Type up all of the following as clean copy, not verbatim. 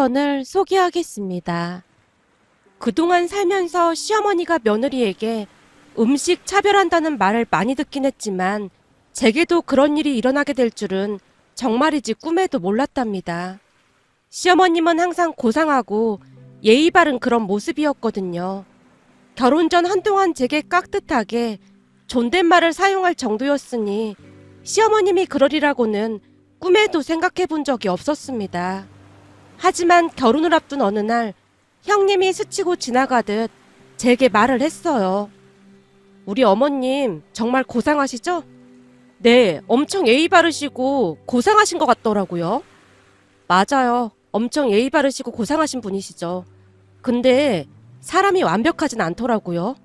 사연을 소개하겠습니다. 그동안 살면서 시어머니가 며느리에게 음식 차별한다는 말을 많이 듣긴 했지만 제게도 그런 일이 일어나게 될 줄은 정말이지 꿈에도 몰랐답니다. 시어머님은 항상 고상하고 예의 바른 그런 모습이었거든요. 결혼 전 한동안 제게 깍듯하게 존댓말을 사용할 정도였으니 시어머님이 그러리라고는 꿈에도 생각해 본 적이 없었습니다. 하지만 결혼을 앞둔 어느 날 형님이 스치고 지나가듯 제게 말을 했어요. 우리 어머님 정말 고상하시죠? 네, 엄청 예의 바르시고 고상하신 것 같더라고요. 맞아요. 엄청 예의 바르시고 고상하신 분이시죠. 근데 사람이 완벽하진 않더라고요.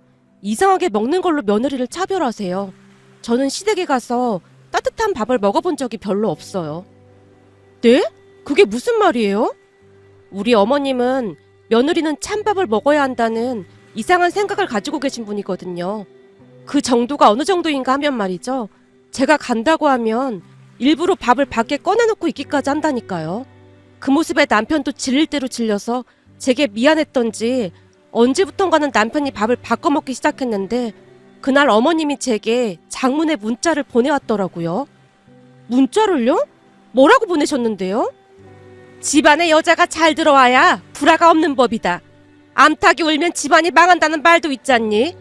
이상하게 먹는 걸로 며느리를 차별하세요. 저는 시댁에 가서 따뜻한 밥을 먹어본 적이 별로 없어요. 네? 그게 무슨 말이에요? 우리 어머님은 며느리는 찬밥을 먹어야 한다는 이상한 생각을 가지고 계신 분이거든요. 그 정도가 어느 정도인가 하면 말이죠. 제가 간다고 하면 일부러 밥을 밖에 꺼내놓고 있기까지 한다니까요. 그 모습에 남편도 질릴 대로 질려서 제게 미안했던지 언제부턴가는 남편이 밥을 바꿔 먹기 시작했는데 그날 어머님이 제게 장문의 문자를 보내왔더라고요. 문자를요? 뭐라고 보내셨는데요? 집안에 여자가 잘 들어와야 불화가 없는 법이다. 암탉이 울면 집안이 망한다는 말도 있잖니.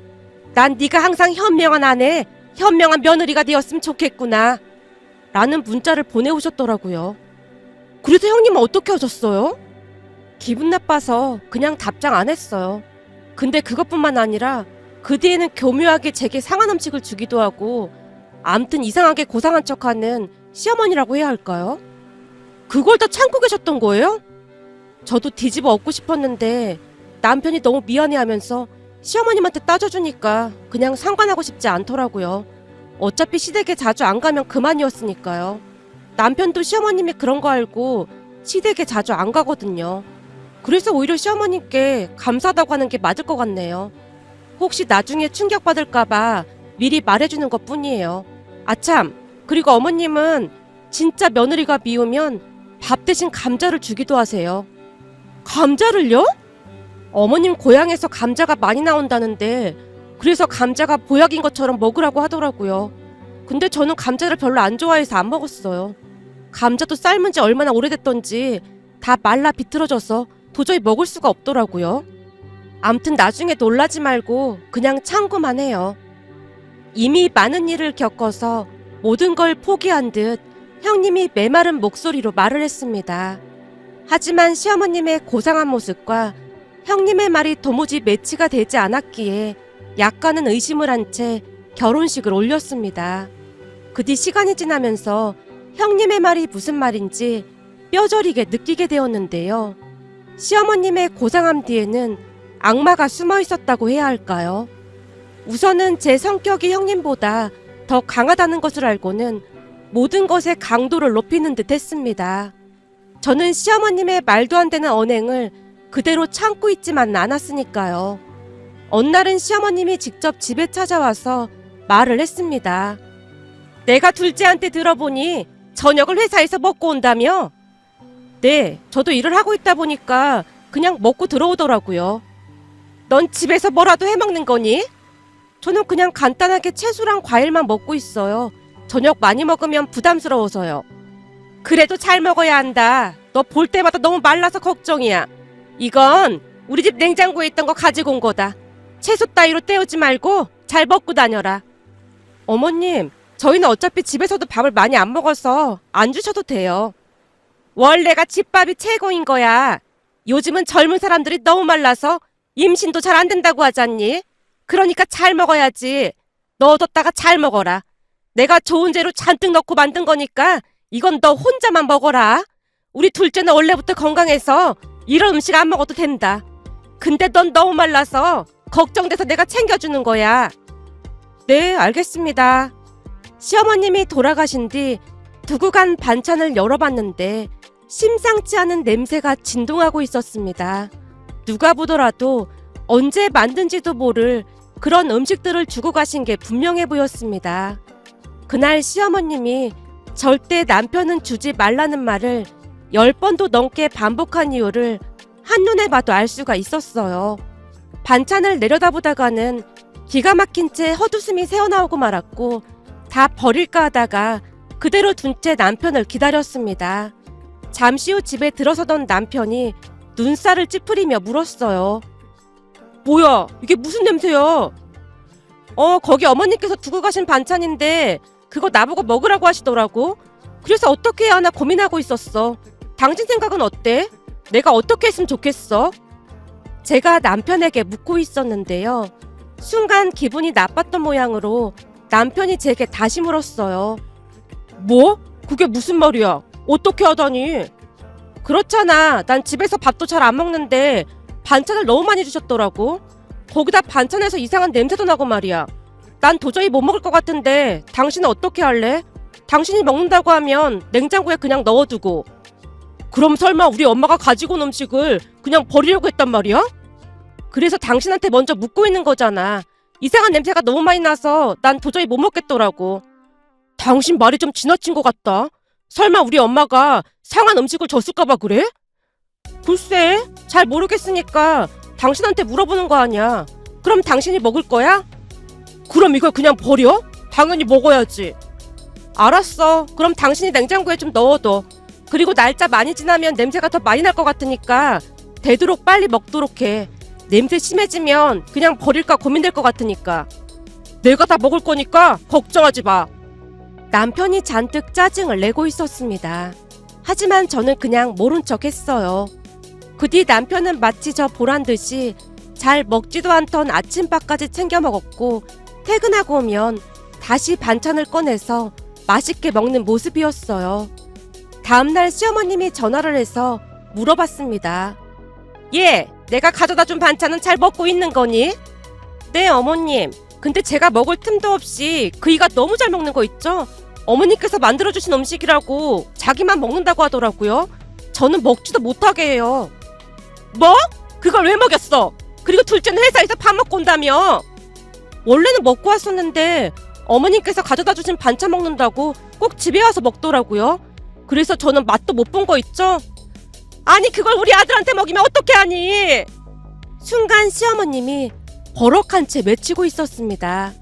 난 네가 항상 현명한 아내, 현명한 며느리가 되었으면 좋겠구나. 라는 문자를 보내오셨더라고요. 그래서 형님은 어떻게 하셨어요? 기분 나빠서 그냥 답장 안 했어요. 근데 그것뿐만 아니라 그 뒤에는 교묘하게 제게 상한 음식을 주기도 하고 암튼 이상하게 고상한 척하는 시어머니라고 해야 할까요? 그걸 다 참고 계셨던 거예요? 저도 뒤집어 엎고 싶었는데 남편이 너무 미안해하면서 시어머님한테 따져주니까 그냥 상관하고 싶지 않더라고요. 어차피 시댁에 자주 안 가면 그만이었으니까요. 남편도 시어머님이 그런 거 알고 시댁에 자주 안 가거든요. 그래서 오히려 시어머님께 감사하다고 하는 게 맞을 것 같네요. 혹시 나중에 충격받을까봐 미리 말해주는 것 뿐이에요. 아참, 그리고 어머님은 진짜 며느리가 미우면 밥 대신 감자를 주기도 하세요. 감자를요? 어머님 고향에서 감자가 많이 나온다는데 그래서 감자가 보약인 것처럼 먹으라고 하더라고요. 근데 저는 감자를 별로 안 좋아해서 안 먹었어요. 감자도 삶은 지 얼마나 오래됐던지 다 말라 비틀어져서 도저히 먹을 수가 없더라고요. 암튼 나중에 놀라지 말고 그냥 참고만 해요. 이미 많은 일을 겪어서 모든 걸 포기한 듯 형님이 메마른 목소리로 말을 했습니다. 하지만 시어머님의 고상한 모습과 형님의 말이 도무지 매치가 되지 않았기에 약간은 의심을 한 채 결혼식을 올렸습니다. 그 뒤 시간이 지나면서 형님의 말이 무슨 말인지 뼈저리게 느끼게 되었는데요. 시어머님의 고상함 뒤에는 악마가 숨어 있었다고 해야 할까요? 우선은 제 성격이 형님보다 더 강하다는 것을 알고는 모든 것의 강도를 높이는 듯 했습니다. 저는 시어머님의 말도 안 되는 언행을 그대로 참고 있지만 않았으니까요. 어느 날은 시어머님이 직접 집에 찾아와서 말을 했습니다. 내가 둘째한테 들어보니 저녁을 회사에서 먹고 온다며? 네, 저도 일을 하고 있다 보니까 그냥 먹고 들어오더라고요. 넌 집에서 뭐라도 해먹는 거니? 저는 그냥 간단하게 채소랑 과일만 먹고 있어요. 저녁 많이 먹으면 부담스러워서요. 그래도 잘 먹어야 한다. 너 볼 때마다 너무 말라서 걱정이야. 이건 우리 집 냉장고에 있던 거 가지고 온 거다. 채소 따위로 때우지 말고 잘 먹고 다녀라. 어머님, 저희는 어차피 집에서도 밥을 많이 안 먹어서 안 주셔도 돼요. 원래가 집밥이 최고인 거야. 요즘은 젊은 사람들이 너무 말라서 임신도 잘 안 된다고 하잖니. 그러니까 잘 먹어야지. 넣어뒀다가 잘 먹어라. 내가 좋은 재료 잔뜩 넣고 만든 거니까 이건 너 혼자만 먹어라. 우리 둘째는 원래부터 건강해서 이런 음식 안 먹어도 된다. 근데 넌 너무 말라서 걱정돼서 내가 챙겨주는 거야. 네, 알겠습니다. 시어머님이 돌아가신 뒤 두고 간 반찬을 열어봤는데 심상치 않은 냄새가 진동하고 있었습니다. 누가 보더라도 언제 만든지도 모를 그런 음식들을 주고 가신 게 분명해 보였습니다. 그날 시어머님이 절대 남편은 주지 말라는 말을 10번도 넘게 반복한 이유를 한눈에 봐도 알 수가 있었어요. 반찬을 내려다보다가는 기가 막힌 채 헛웃음이 새어나오고 말았고 다 버릴까 하다가 그대로 둔 채 남편을 기다렸습니다. 잠시 후 집에 들어서던 남편이 눈살을 찌푸리며 물었어요. 뭐야, 이게 무슨 냄새야? 거기 어머니께서 두고 가신 반찬인데 그거 나보고 먹으라고 하시더라고. 그래서 어떻게 해야 하나 고민하고 있었어. 당신 생각은 어때? 내가 어떻게 했으면 좋겠어? 제가 남편에게 묻고 있었는데요. 순간 기분이 나빴던 모양으로 남편이 제게 다시 물었어요. 뭐? 그게 무슨 말이야? 어떻게 하다니? 그렇잖아. 난 집에서 밥도 잘 안 먹는데 반찬을 너무 많이 주셨더라고. 거기다 반찬에서 이상한 냄새도 나고 말이야. 난 도저히 못 먹을 것 같은데 당신은 어떻게 할래? 당신이 먹는다고 하면 냉장고에 그냥 넣어두고. 그럼 설마 우리 엄마가 가지고 온 음식을 그냥 버리려고 했단 말이야? 그래서 당신한테 먼저 묻고 있는 거잖아. 이상한 냄새가 너무 많이 나서 난 도저히 못 먹겠더라고. 당신 말이 좀 지나친 것 같다. 설마 우리 엄마가 상한 음식을 줬을까봐 그래? 글쎄, 잘 모르겠으니까 당신한테 물어보는 거 아니야. 그럼 당신이 먹을 거야? 그럼 이걸 그냥 버려? 당연히 먹어야지. 알았어. 그럼 당신이 냉장고에 좀 넣어둬. 그리고 날짜 많이 지나면 냄새가 더 많이 날 것 같으니까 되도록 빨리 먹도록 해. 냄새 심해지면 그냥 버릴까 고민될 것 같으니까. 내가 다 먹을 거니까 걱정하지 마. 남편이 잔뜩 짜증을 내고 있었습니다. 하지만 저는 그냥 모른 척 했어요. 그 뒤 남편은 마치 저 보란 듯이 잘 먹지도 않던 아침밥까지 챙겨 먹었고 퇴근하고 오면 다시 반찬을 꺼내서 맛있게 먹는 모습이었어요. 다음날 시어머님이 전화를 해서 물어봤습니다. 예, 내가 가져다 준 반찬은 잘 먹고 있는 거니? 네, 어머님. 근데 제가 먹을 틈도 없이 그이가 너무 잘 먹는 거 있죠? 어머니께서 만들어주신 음식이라고 자기만 먹는다고 하더라고요. 저는 먹지도 못하게 해요. 뭐? 그걸 왜 먹였어? 그리고 둘째는 회사에서 밥 먹고 온다며? 원래는 먹고 왔었는데 어머님께서 가져다 주신 반찬 먹는다고 꼭 집에 와서 먹더라고요. 그래서 저는 맛도 못 본 거 있죠? 아니 그걸 우리 아들한테 먹이면 어떻게 하니? 순간 시어머님이 버럭한 채 외치고 있었습니다.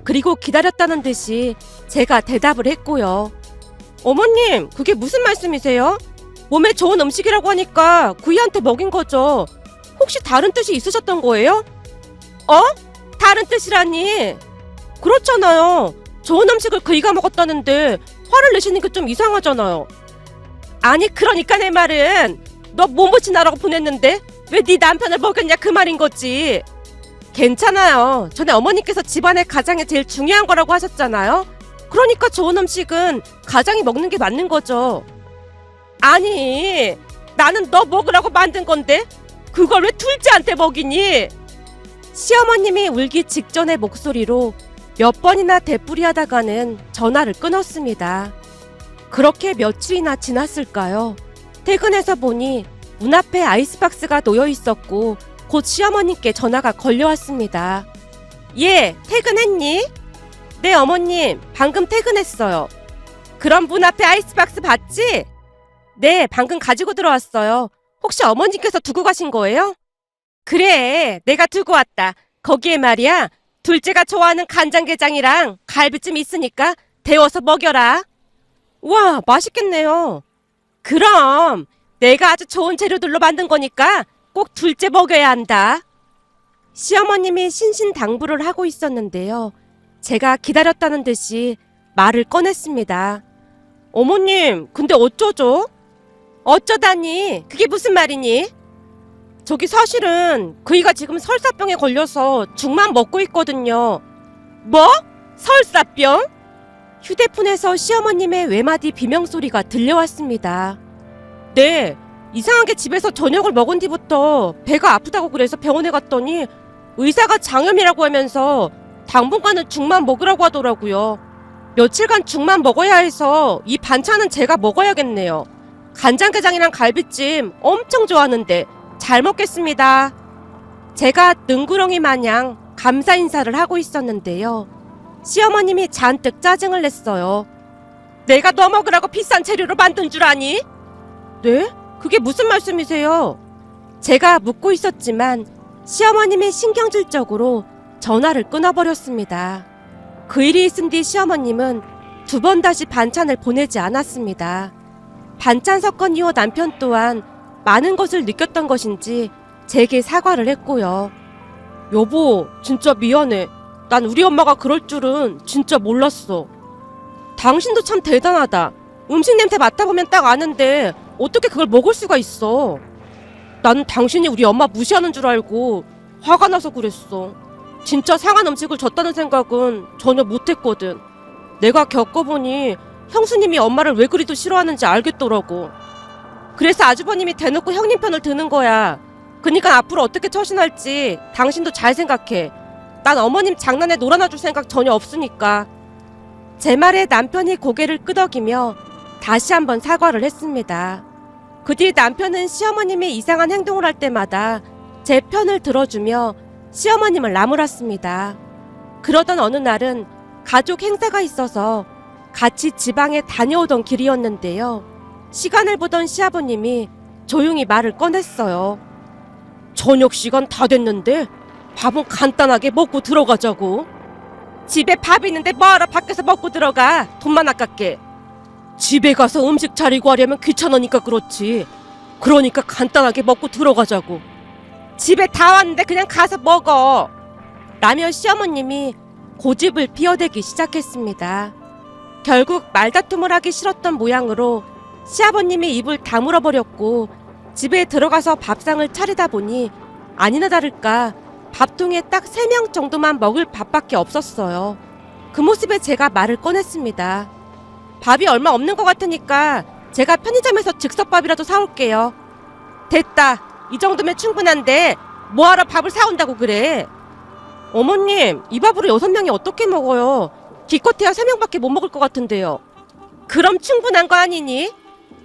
그리고 기다렸다는 듯이 제가 대답을 했고요. 어머님, 그게 무슨 말씀이세요? 몸에 좋은 음식이라고 하니까 구이한테 먹인 거죠. 혹시 다른 뜻이 있으셨던 거예요? 다른 뜻이라니? 그렇잖아요. 좋은 음식을 그이가 먹었다는데 화를 내시는 게 좀 이상하잖아요. 아니 그러니까 내 말은 너 몸보신하라고 보냈는데 왜 네 남편을 먹였냐 그 말인 거지. 괜찮아요. 전에 어머니께서 집안의 가장이 제일 중요한 거라고 하셨잖아요. 그러니까 좋은 음식은 가장이 먹는 게 맞는 거죠. 아니 나는 너 먹으라고 만든 건데 그걸 왜 둘째한테 먹이니? 시어머님이 울기 직전의 목소리로 몇 번이나 되풀이하다가는 전화를 끊었습니다. 그렇게 며칠이나 지났을까요? 퇴근해서 보니 문 앞에 아이스박스가 놓여 있었고 곧 시어머님께 전화가 걸려왔습니다. 예, 퇴근했니? 네, 어머님, 방금 퇴근했어요. 그럼 문 앞에 아이스박스 봤지? 네, 방금 가지고 들어왔어요. 혹시 어머님께서 두고 가신 거예요? 그래, 내가 두고 왔다. 거기에 말이야, 둘째가 좋아하는 간장게장이랑 갈비찜 있으니까 데워서 먹여라. 와, 맛있겠네요. 그럼 내가 아주 좋은 재료들로 만든 거니까 꼭 둘째 먹여야 한다. 시어머님이 신신당부를 하고 있었는데요. 제가 기다렸다는 듯이 말을 꺼냈습니다. 어머님, 근데 어쩌죠? 어쩌다니? 그게 무슨 말이니? 저기 사실은 그이가 지금 설사병에 걸려서 죽만 먹고 있거든요. 뭐? 설사병? 휴대폰에서 시어머님의 외마디 비명소리가 들려왔습니다. 네, 이상하게 집에서 저녁을 먹은 뒤부터 배가 아프다고 그래서 병원에 갔더니 의사가 장염이라고 하면서 당분간은 죽만 먹으라고 하더라고요. 며칠간 죽만 먹어야 해서 이 반찬은 제가 먹어야겠네요. 간장게장이랑 갈비찜 엄청 좋아하는데 잘 먹겠습니다. 제가 능구렁이 마냥 감사 인사를 하고 있었는데요. 시어머님이 잔뜩 짜증을 냈어요. 내가 너 먹으라고 비싼 재료로 만든 줄 아니? 네? 그게 무슨 말씀이세요? 제가 묻고 있었지만 시어머님이 신경질적으로 전화를 끊어버렸습니다. 그 일이 있은 뒤 시어머님은 2번 다시 반찬을 보내지 않았습니다. 반찬 사건 이후 남편 또한 많은 것을 느꼈던 것인지 제게 사과를 했고요. 여보, 진짜 미안해. 난 우리 엄마가 그럴 줄은 진짜 몰랐어. 당신도 참 대단하다. 음식 냄새 맡아보면 딱 아는데 어떻게 그걸 먹을 수가 있어. 나는 당신이 우리 엄마 무시하는 줄 알고 화가 나서 그랬어. 진짜 상한 음식을 줬다는 생각은 전혀 못했거든. 내가 겪어보니 형수님이 엄마를 왜 그리도 싫어하는지 알겠더라고. 그래서 아주버님이 대놓고 형님 편을 드는 거야. 그니까 앞으로 어떻게 처신할지 당신도 잘 생각해. 난 어머님 장난에 놀아나줄 생각 전혀 없으니까. 제 말에 남편이 고개를 끄덕이며 다시 한번 사과를 했습니다. 그 뒤 남편은 시어머님이 이상한 행동을 할 때마다 제 편을 들어주며 시어머님을 나무랐습니다. 그러던 어느 날은 가족 행사가 있어서 같이 지방에 다녀오던 길이었는데요. 시간을 보던 시아버님이 조용히 말을 꺼냈어요. 저녁 시간 다 됐는데 밥은 간단하게 먹고 들어가자고. 집에 밥 있는데 뭐하러 밖에서 먹고 들어가. 돈만 아깝게. 집에 가서 음식 차리고 하려면 귀찮으니까 그렇지. 그러니까 간단하게 먹고 들어가자고. 집에 다 왔는데 그냥 가서 먹어. 라며 시어머님이 고집을 피워대기 시작했습니다. 결국 말다툼을 하기 싫었던 모양으로 시아버님이 입을 다물어 버렸고 집에 들어가서 밥상을 차리다 보니 아니나 다를까 밥통에 딱 3명 정도만 먹을 밥밖에 없었어요. 그 모습에 제가 말을 꺼냈습니다. 밥이 얼마 없는 것 같으니까 제가 편의점에서 즉석밥이라도 사올게요. 됐다. 이 정도면 충분한데 뭐하러 밥을 사온다고 그래. 어머님, 이 밥으로 6명이 어떻게 먹어요? 기껏해야 3명밖에 못 먹을 것 같은데요. 그럼 충분한 거 아니니?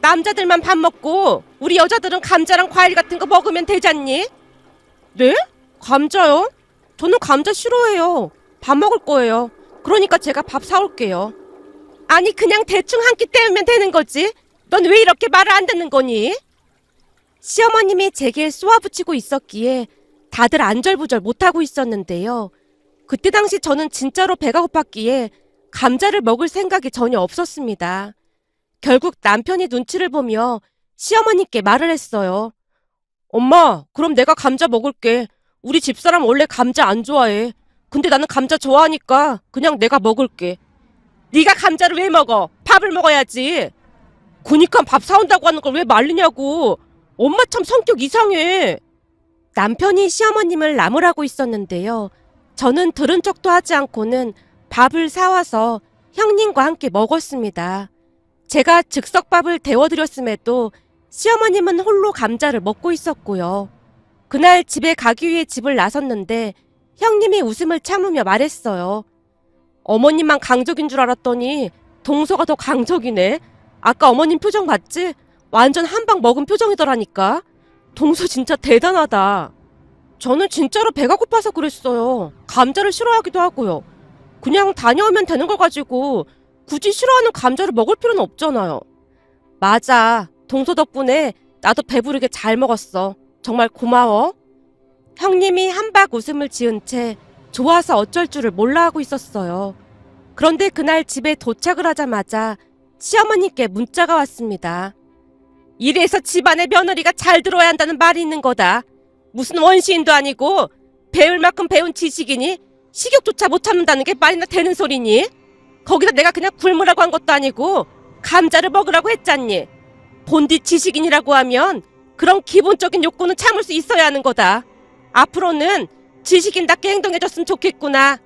남자들만 밥 먹고 우리 여자들은 감자랑 과일 같은 거 먹으면 되잖니? 네? 감자요? 저는 감자 싫어해요. 밥 먹을 거예요. 그러니까 제가 밥 사올게요. 아니 그냥 대충 한 끼 때우면 되는 거지. 넌 왜 이렇게 말을 안 듣는 거니? 시어머님이 제게 쏘아붙이고 있었기에 다들 안절부절 못하고 있었는데요. 그때 당시 저는 진짜로 배가 고팠기에 감자를 먹을 생각이 전혀 없었습니다. 결국 남편이 눈치를 보며 시어머니께 말을 했어요. 엄마, 그럼 내가 감자 먹을게. 우리 집사람 원래 감자 안 좋아해. 근데 나는 감자 좋아하니까 그냥 내가 먹을게. 네가 감자를 왜 먹어? 밥을 먹어야지. 그니까 밥 사온다고 하는 걸 왜 말리냐고. 엄마 참 성격 이상해. 남편이 시어머님을 나무라고 있었는데요. 저는 들은 척도 하지 않고는 밥을 사와서 형님과 함께 먹었습니다. 제가 즉석밥을 데워드렸음에도 시어머님은 홀로 감자를 먹고 있었고요. 그날 집에 가기 위해 집을 나섰는데 형님이 웃음을 참으며 말했어요. 어머님만 강적인 줄 알았더니 동서가 더 강적이네. 아까 어머님 표정 봤지? 완전 한 방 먹은 표정이더라니까. 동서 진짜 대단하다. 저는 진짜로 배가 고파서 그랬어요. 감자를 싫어하기도 하고요. 그냥 다녀오면 되는 걸 가지고 굳이 싫어하는 감자를 먹을 필요는 없잖아요. 맞아. 동서 덕분에 나도 배부르게 잘 먹었어. 정말 고마워. 형님이 한박 웃음을 지은 채 좋아서 어쩔 줄을 몰라 하고 있었어요. 그런데 그날 집에 도착을 하자마자 시어머니께 문자가 왔습니다. 이래서 집안에 며느리가 잘 들어야 한다는 말이 있는 거다. 무슨 원시인도 아니고 배울 만큼 배운 지식이니 식욕조차 못 참는다는 게 말이나 되는 소리니? 거기다 내가 그냥 굶으라고 한 것도 아니고 감자를 먹으라고 했잖니. 본디 지식인이라고 하면 그런 기본적인 욕구는 참을 수 있어야 하는 거다. 앞으로는 지식인답게 행동해줬으면 좋겠구나.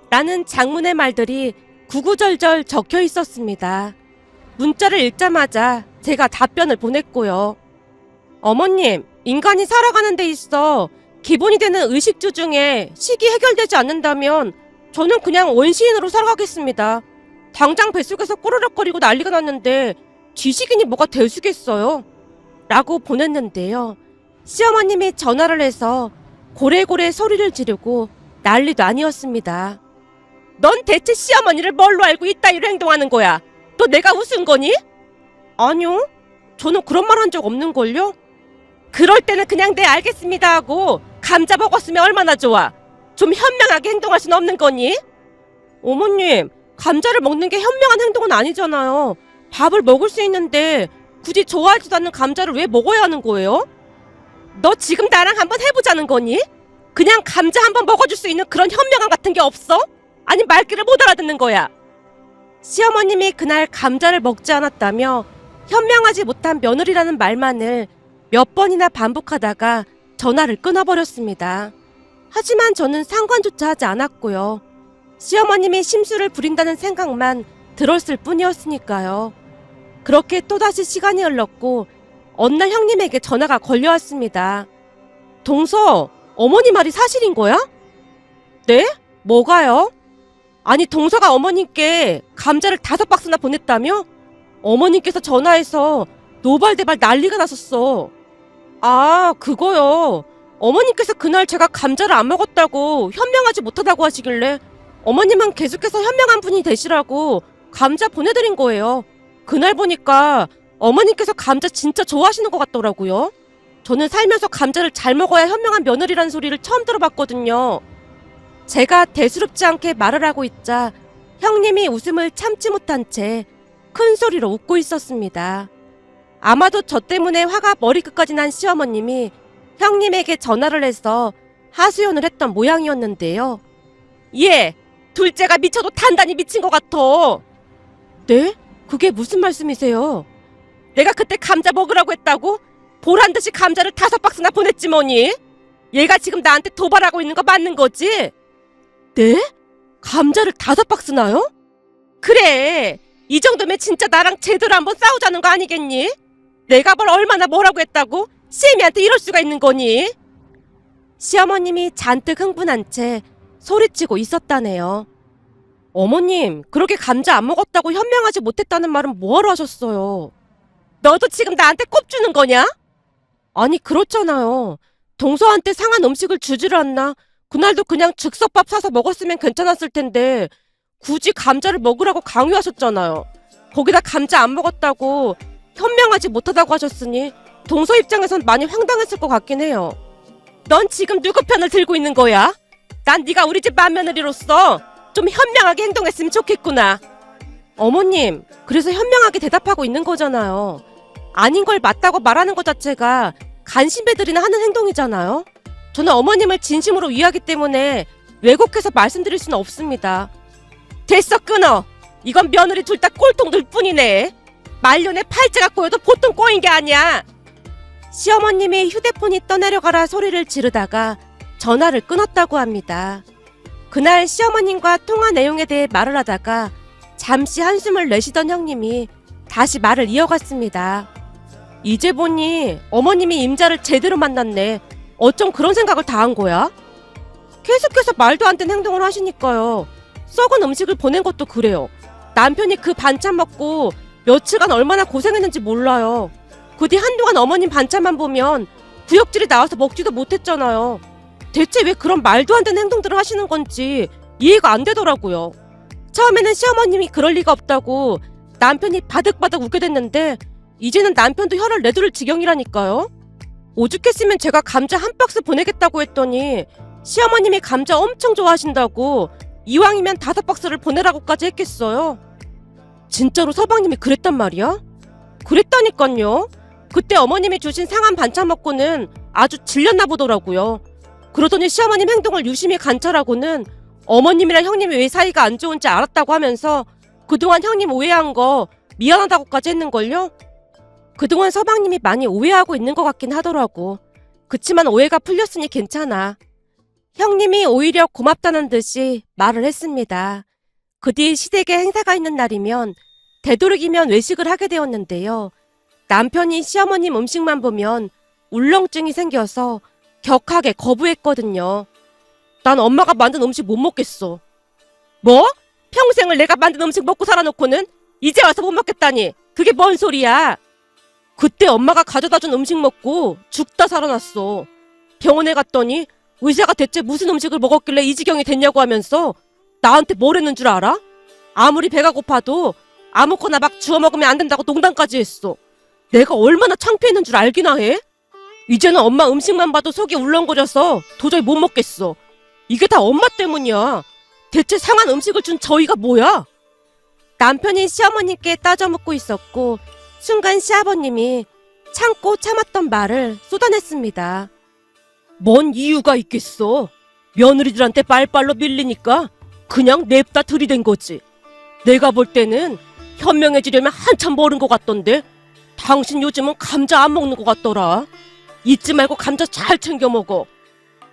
라는 장문의 말들이 구구절절 적혀 있었습니다. 문자를 읽자마자 제가 답변을 보냈고요. 어머님, 인간이 살아가는 데 있어 기본이 되는 의식주 중에 식이 해결되지 않는다면 저는 그냥 원시인으로 살아가겠습니다. 당장 뱃속에서 꼬르륵거리고 난리가 났는데 지식인이 뭐가 될 수겠어요? 라고 보냈는데요. 시어머님이 전화를 해서 고래고래 소리를 지르고 난리도 아니었습니다. 넌 대체 시어머니를 뭘로 알고 이따위로 행동하는 거야? 또 내가 웃은 거니? 아니요. 저는 그런 말 한 적 없는걸요? 그럴 때는 그냥 네 알겠습니다 하고 감자 먹었으면 얼마나 좋아. 좀 현명하게 행동할 순 없는 거니? 어머님, 감자를 먹는 게 현명한 행동은 아니잖아요. 밥을 먹을 수 있는데 굳이 좋아하지도 않는 감자를 왜 먹어야 하는 거예요? 너 지금 나랑 한번 해보자는 거니? 그냥 감자 한번 먹어줄 수 있는 그런 현명함 같은 게 없어? 아니 말귀를 못 알아듣는 거야. 시어머님이 그날 감자를 먹지 않았다며 현명하지 못한 며느리라는 말만을 몇 번이나 반복하다가 전화를 끊어버렸습니다. 하지만 저는 상관조차 하지 않았고요. 시어머님이 심술을 부린다는 생각만 들었을 뿐이었으니까요. 그렇게 또다시 시간이 흘렀고 어느 날 형님에게 전화가 걸려왔습니다. 동서, 어머니 말이 사실인 거야? 네? 뭐가요? 아니 동서가 어머님께 감자를 5박스나 보냈다며? 어머님께서 전화해서 노발대발 난리가 났었어. 아, 그거요. 어머님께서 그날 제가 감자를 안 먹었다고 현명하지 못하다고 하시길래 어머님은 계속해서 현명한 분이 되시라고 감자 보내드린 거예요. 그날 보니까 어머님께서 감자 진짜 좋아하시는 것 같더라고요. 저는 살면서 감자를 잘 먹어야 현명한 며느리라는 소리를 처음 들어봤거든요. 제가 대수롭지 않게 말을 하고 있자 형님이 웃음을 참지 못한 채 큰 소리로 웃고 있었습니다. 아마도 저 때문에 화가 머리끝까지 난 시어머님이 형님에게 전화를 해서 하소연을 했던 모양이었는데요. 예, 둘째가 미쳐도 단단히 미친 것 같아. 네? 그게 무슨 말씀이세요? 내가 그때 감자 먹으라고 했다고? 보란듯이 감자를 5박스나 보냈지 뭐니? 얘가 지금 나한테 도발하고 있는 거 맞는 거지? 네? 감자를 5박스나요? 그래, 이 정도면 진짜 나랑 제대로 한번 싸우자는 거 아니겠니? 내가 뭘 얼마나 뭐라고 했다고 시애미한테 이럴 수가 있는 거니? 시어머님이 잔뜩 흥분한 채 소리치고 있었다네요. 어머님, 그렇게 감자 안 먹었다고 현명하지 못했다는 말은 뭐하러 하셨어요? 너도 지금 나한테 꼽주는 거냐? 아니 그렇잖아요. 동서한테 상한 음식을 주지를 않나? 그날도 그냥 즉석밥 사서 먹었으면 괜찮았을 텐데 굳이 감자를 먹으라고 강요하셨잖아요. 거기다 감자 안 먹었다고 현명하지 못하다고 하셨으니 동서 입장에선 많이 황당했을 것 같긴 해요. 넌 지금 누구 편을 들고 있는 거야? 난 네가 우리 집 맏며느리로서 좀 현명하게 행동했으면 좋겠구나. 어머님, 그래서 현명하게 대답하고 있는 거잖아요. 아닌 걸 맞다고 말하는 것 자체가 간신배들이나 하는 행동이잖아요. 저는 어머님을 진심으로 위하기 때문에 왜곡해서 말씀드릴 수는 없습니다. 됐어, 끊어. 이건 며느리 둘 다 꼴통들 뿐이네. 말년에 팔자가 꼬여도 보통 꼬인 게 아니야. 시어머님이 휴대폰이 떠내려가라 소리를 지르다가 전화를 끊었다고 합니다. 그날 시어머님과 통화 내용에 대해 말을 하다가 잠시 한숨을 내쉬던 형님이 다시 말을 이어갔습니다. 이제 보니 어머님이 임자를 제대로 만났네. 어쩜 그런 생각을 다 한 거야? 계속해서 말도 안 되는 행동을 하시니까요. 썩은 음식을 보낸 것도 그래요. 남편이 그 반찬 먹고 며칠간 얼마나 고생했는지 몰라요. 그 뒤 한동안 어머님 반찬만 보면 구역질이 나와서 먹지도 못했잖아요. 대체 왜 그런 말도 안 되는 행동들을 하시는 건지 이해가 안 되더라고요. 처음에는 시어머님이 그럴 리가 없다고 남편이 바득바득 웃게 됐는데 이제는 남편도 혀를 내두를 지경이라니까요. 오죽했으면 제가 감자 1박스 보내겠다고 했더니 시어머님이 감자 엄청 좋아하신다고 이왕이면 5박스를 보내라고까지 했겠어요. 진짜로 서방님이 그랬단 말이야? 그랬다니깐요. 그때 어머님이 주신 상한 반찬 먹고는 아주 질렸나 보더라고요. 그러더니 시어머님 행동을 유심히 관찰하고는 어머님이랑 형님이 왜 사이가 안 좋은지 알았다고 하면서 그동안 형님 오해한 거 미안하다고까지 했는걸요? 그동안 서방님이 많이 오해하고 있는 것 같긴 하더라고. 그치만 오해가 풀렸으니 괜찮아. 형님이 오히려 고맙다는 듯이 말을 했습니다. 그 뒤 시댁에 행사가 있는 날이면 되도록이면 외식을 하게 되었는데요. 남편이 시어머님 음식만 보면 울렁증이 생겨서 격하게 거부했거든요. 난 엄마가 만든 음식 못 먹겠어. 뭐? 평생을 내가 만든 음식 먹고 살아놓고는 이제 와서 못 먹겠다니 그게 뭔 소리야? 그때 엄마가 가져다준 음식 먹고 죽다 살아났어. 병원에 갔더니 의사가 대체 무슨 음식을 먹었길래 이 지경이 됐냐고 하면서 나한테 뭘 했는 줄 알아? 아무리 배가 고파도 아무거나 막 주워 먹으면 안 된다고 농담까지 했어. 내가 얼마나 창피했는 줄 알기나 해? 이제는 엄마 음식만 봐도 속이 울렁거려서 도저히 못 먹겠어. 이게 다 엄마 때문이야. 대체 상한 음식을 준 저희가 뭐야? 남편이 시어머니께 따져 묻고 있었고 순간 시아버님이 참고 참았던 말을 쏟아냈습니다. 뭔 이유가 있겠어? 며느리들한테 빨빨로 밀리니까 그냥 냅다 들이댄 거지. 내가 볼 때는 현명해지려면 한참 멀은 것 같던데 당신 요즘은 감자 안 먹는 것 같더라. 잊지 말고 감자 잘 챙겨 먹어.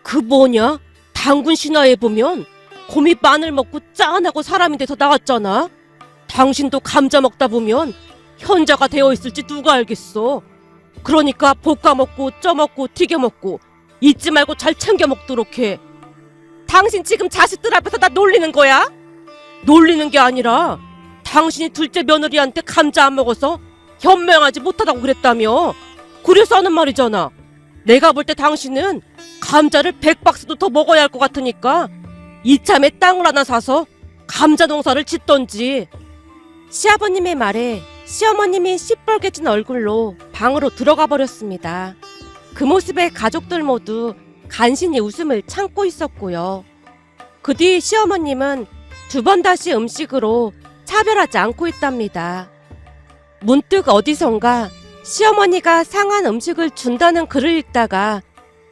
그 뭐냐? 당군 신화에 보면 곰이 마늘 먹고 짠하고 사람이 돼서 나왔잖아. 당신도 감자 먹다 보면 현자가 되어 있을지 누가 알겠어. 그러니까 볶아 먹고 쪄 먹고 튀겨 먹고 잊지 말고 잘 챙겨 먹도록 해. 당신 지금 자식들 앞에서 나 놀리는 거야? 놀리는 게 아니라 당신이 둘째 며느리한테 감자 안 먹어서 현명하지 못하다고 그랬다며. 그래서 하는 말이잖아. 내가 볼 때 당신은 감자를 100박스도 더 먹어야 할 것 같으니까 이참에 땅을 하나 사서 감자 농사를 짓던지. 시아버님의 말에 시어머님이 시뻘개진 얼굴로 방으로 들어가 버렸습니다. 그 모습에 가족들 모두 간신히 웃음을 참고 있었고요. 그 뒤 시어머님은 두 번 다시 음식으로 차별하지 않고 있답니다. 문득 어디선가 시어머니가 상한 음식을 준다는 글을 읽다가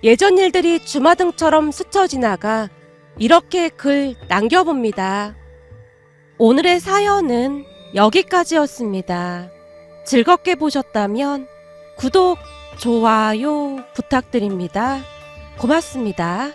예전 일들이 주마등처럼 스쳐 지나가 이렇게 글 남겨봅니다. 오늘의 사연은 여기까지였습니다. 즐겁게 보셨다면 구독, 좋아요 부탁드립니다. 고맙습니다.